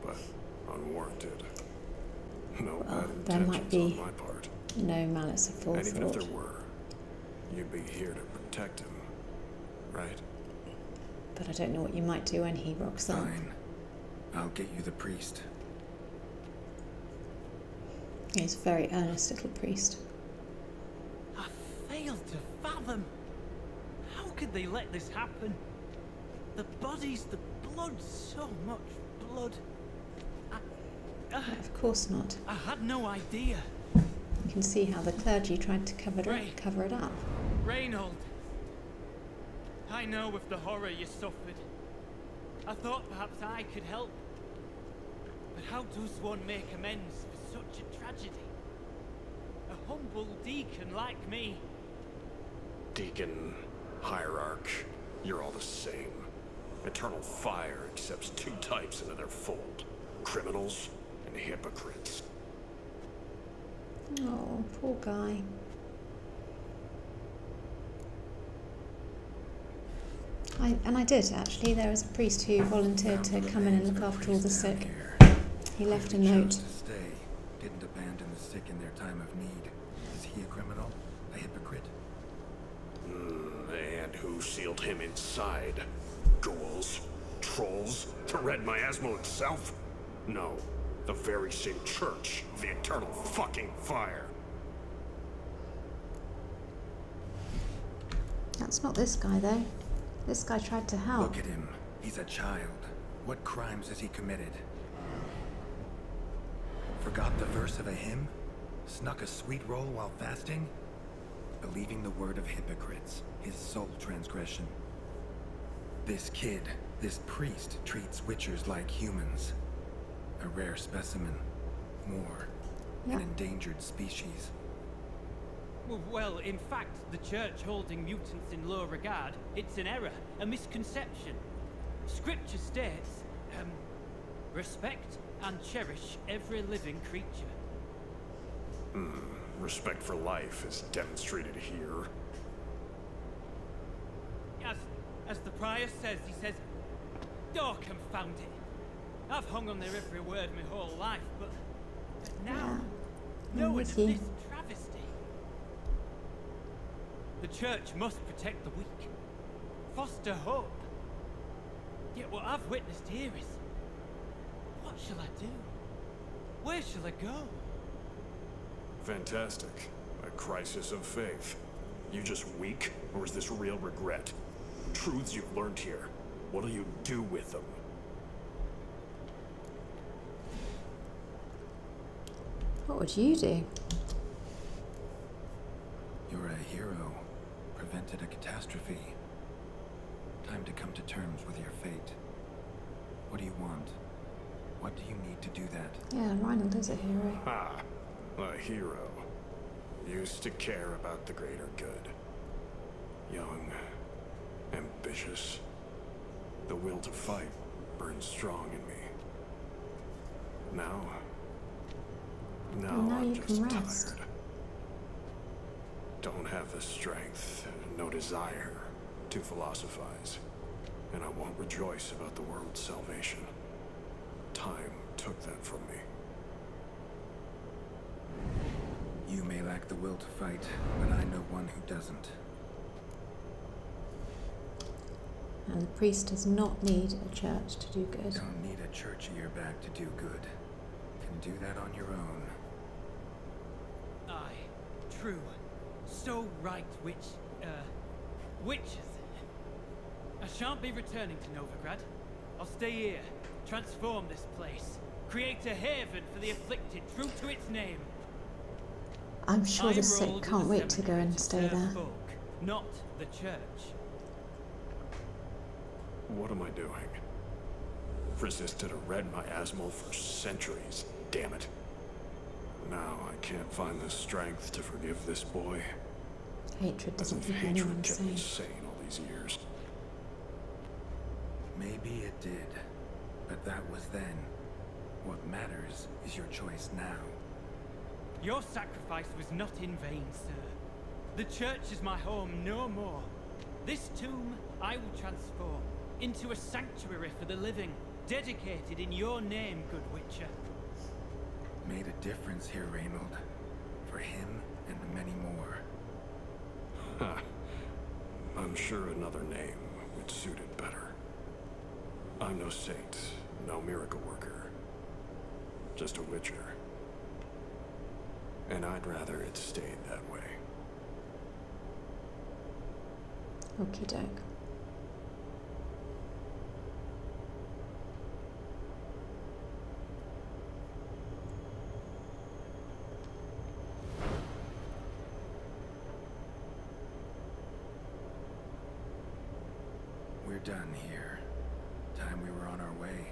but unwarranted. No Well, bad there might intentions be on my part. no malice And even if aforethought. there were, you'd be here to protect him, right? But I don't know what you might do when he rocks up. Fine. I'll get you the priest. He's a very earnest little priest. I fail to fathom. How could they let this happen? The bodies, the blood, so much blood. Of course not. I had no idea. You can see how the clergy tried to cover it up. Reynold, I know of the horror you suffered. I thought perhaps I could help. But how does one make amends for such a tragedy? A humble deacon like me. Deacon, hierarch, you're all the same. Eternal fire accepts two types into their fold. Criminals and hypocrites. Oh, poor guy. I did actually. There was a priest who volunteered to come in and look after all the sick. He left a note. Chose to stay. Didn't abandon the sick in their time of need. Is he a criminal? A hypocrite? And who sealed him inside? Ghouls? Trolls? The Red Miasmal itself? No. The very same church of the eternal fucking fire. That's not this guy though. This guy tried to help. Look at him. He's a child. What crimes has he committed? Forgot the verse of a hymn? Snuck a sweet roll while fasting? Believing the word of hypocrites, his sole transgression. This kid, this priest, treats witchers like humans. A rare specimen. More. Yeah. An endangered species. Well, in fact, the church holding mutants in low regard, it's an error, a misconception. scripture states, respect and cherish every living creature. Respect for life is demonstrated here. As the prior says, he says, oh, confound it. I've hung on their every word my whole life, but now, knowing of this travesty, the church must protect the weak, foster hope. Yet what I've witnessed here is, what shall I do? Where shall I go? Fantastic. A crisis of faith. You just weak, or is this real regret? Truths you've learned here. What'll you do with them? What would you do? You're a hero. Prevented a catastrophe. Time to come to terms with your fate. What do you want? What do you need to do that? Yeah, Reinald is a hero. Ha! A hero. Used to care about the greater good. Young. Ambitious. The will to fight burns strong in me. Now I'm you just can rest. tired. Don't have the strength, no desire to philosophize. And I won't rejoice about the world's salvation. Time took that from me. You may lack the will to fight, but I know one who doesn't. And the priest does not need a church to do good. Don't need a church at your back to do good. Can do that on your own. Aye, true. So right, witches. I shan't be returning to Novigrad. I'll stay here, transform this place, create a haven for the afflicted, true to its name. I'm sure the sick can't wait to go and stay there. Folk, not the church. What am I doing? Resisted a red miasmal for centuries, damn it. Now I can't find the strength to forgive this boy. Hatred As doesn't if keep hatred anyone kept me sane. sane all these years. Maybe it did, but that was then. What matters is your choice now. Your sacrifice was not in vain, sir. The church is my home no more. This tomb I will transform into a sanctuary for the living, dedicated in your name, good Witcher. Made a difference here, Reynold. For him and many more. Ha. I'm sure another name would suit it better. I'm no saint, no miracle worker. Just a witcher. And I'd rather it stayed that way. Okie doke. We're done here. Time we were on our way.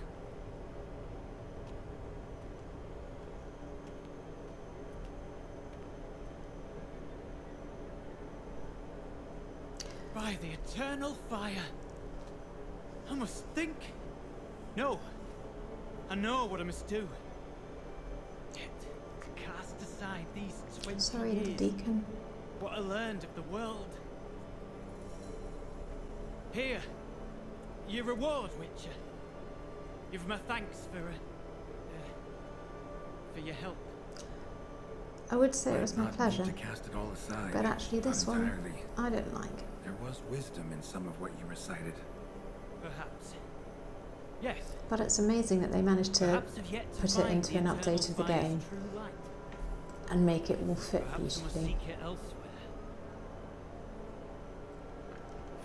By the eternal fire. I must think. No. I know what I must do. Yet, to cast aside these 20 Sorry, years, little Deacon. what I learned of the world. Here, your reward, Witcher. Give my thanks for your help. I would say it was my Not need pleasure, to cast it all aside. but actually this Not one entirely. I don't like. There was wisdom in some of what you recited. Perhaps. Yes. But it's amazing that they managed to Perhaps have yet to put it find into the an eternal update of the fire's game true light. and make it all fit Perhaps I must beautifully. seek it elsewhere.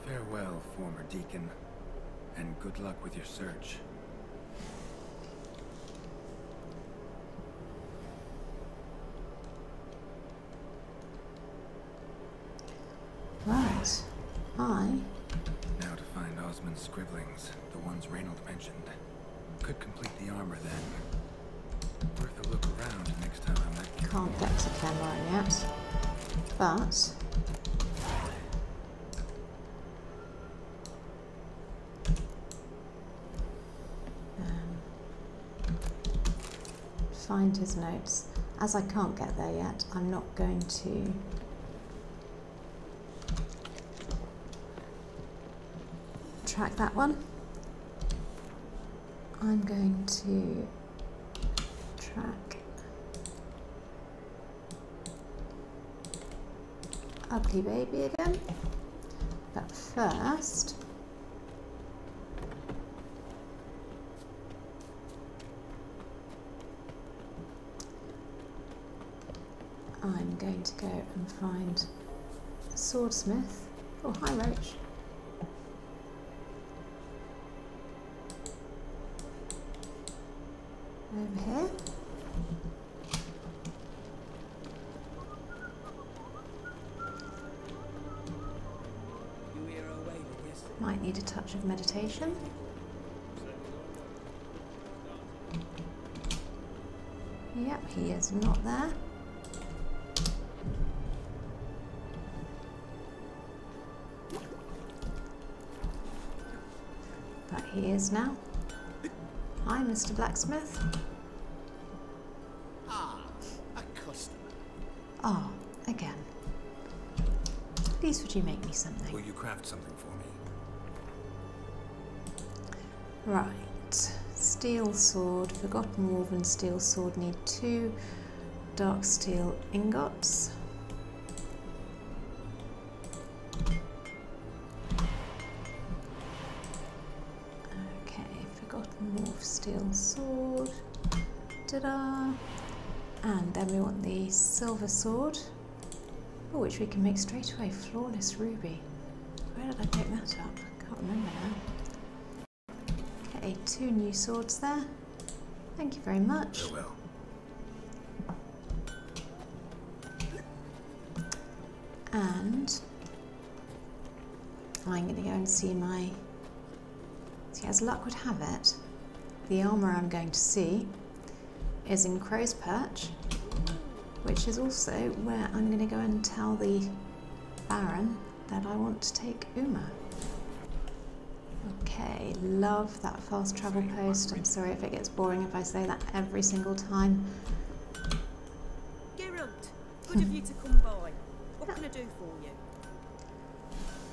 Farewell, former Deacon, and good luck with your search. Right. Now to find Osmond's scribblings, the ones Reynold mentioned. Could complete the armor then. Worth a look around next time I'm at you. Can't get to Cameron yet, but find his notes. As I can't get there yet, I'm not going to track that one. I'm going to track Ugly Baby again, but first I'm going to go and find a swordsmith. Oh, hi Roach. Over here. Might need a touch of meditation. Yep, he is not there. But he is now. Hi, Mr. Blacksmith. Ah, a customer. Oh, again. Please would you make me something? Will you craft something for me? Right. Steel sword. Forgotten Wolven steel sword. Need 2 dark steel ingots. Steel sword, ta-da! And then we want the silver sword, which we can make straight away. Flawless ruby. Where did I pick that up? Can't remember now. Okay, 2 new swords there. Thank you very much. Farewell. And I'm going to go and see my. See, as luck would have it, the armour I'm going to see is in Crow's Perch, which is also where I'm going to go and tell the Baron that I want to take Uma. Okay, love that fast travel post. I'm sorry if it gets boring if I say that every single time. Geralt, good of you to come by. What can I do for you?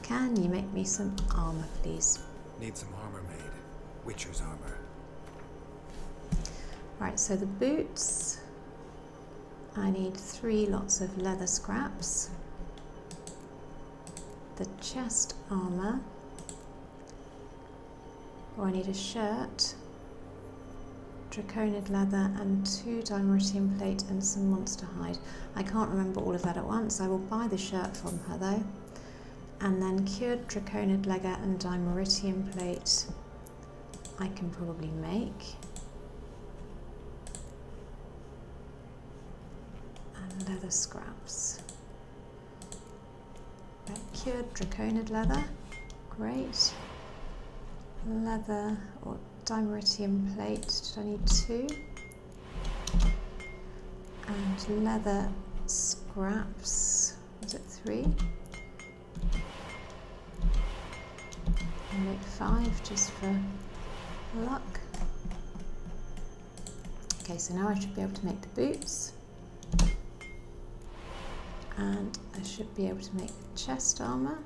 Can you make me some armour, please? Need some armor made. Witcher's armor. Right, so the boots, I need 3 lots of leather scraps. The chest armour, I need a shirt, draconid leather and 2 dimeritium plate and some monster hide. I can't remember all of that at once. I will buy the shirt from her though. And then cured draconid leather and dimeritium plate I can probably make. And leather scraps. Right, cured draconid leather, great. Leather or dimeritium plate, did I need 2? And leather scraps, was it 3? I'll make 5 just for luck. Okay, so now I should be able to make the boots. And I should be able to make the chest armour.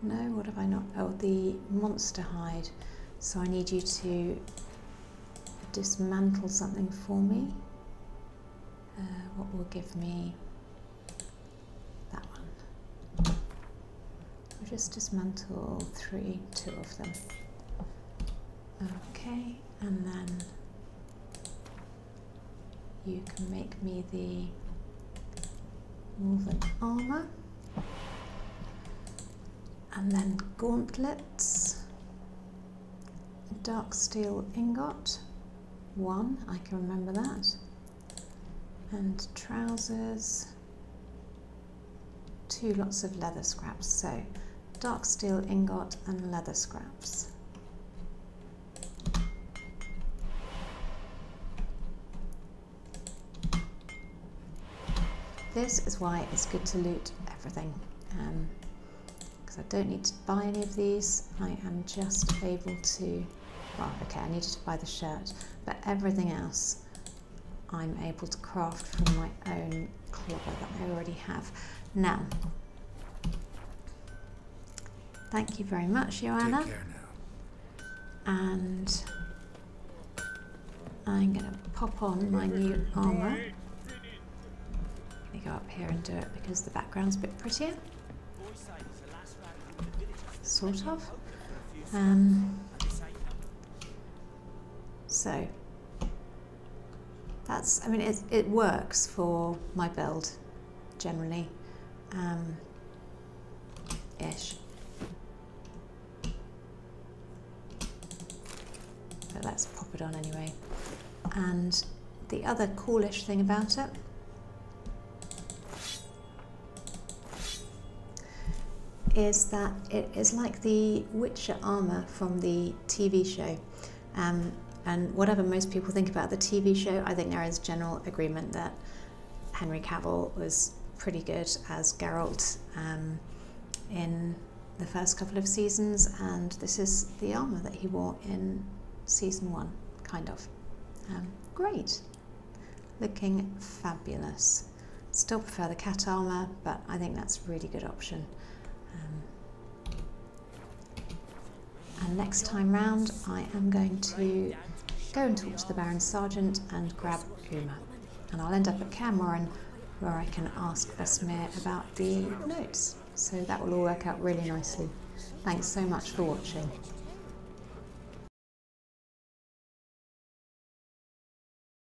No, what have I not? Oh, the monster hide. So I need you to dismantle something for me. What will give me that one? I'll just dismantle 2 of them. Okay, and then you can make me the Wolven armour. And then gauntlets, a dark steel ingot, 1, I can remember that, and trousers, 2 lots of leather scraps, so dark steel ingot and leather scraps. This is why it's good to loot everything. I don't need to buy any of these, I am just able to, well okay I needed to buy the shirt, but everything else I'm able to craft from my own clobber that I already have. Now, thank you very much, Joanna. Take care now. And I'm going to pop on my new armour. Let me go up here and do it because the background's a bit prettier. Sort of. So that's, I mean, it works for my build generally, ish. But let's pop it on anyway. And the other coolish thing about it is that it is like the Witcher armour from the TV show. And whatever most people think about the TV show, I think there is general agreement that Henry Cavill was pretty good as Geralt in the first couple of seasons, and this is the armour that he wore in season 1, kind of. Great. Looking fabulous. Still prefer the cat armour, but I think that's a really good option. And next time round, I am going to go and talk to the Baron Sergeant and grab Uma. And I'll end up at Kaer Morhen, where I can ask Vesmir about the notes. So that will all work out really nicely. Thanks so much for watching.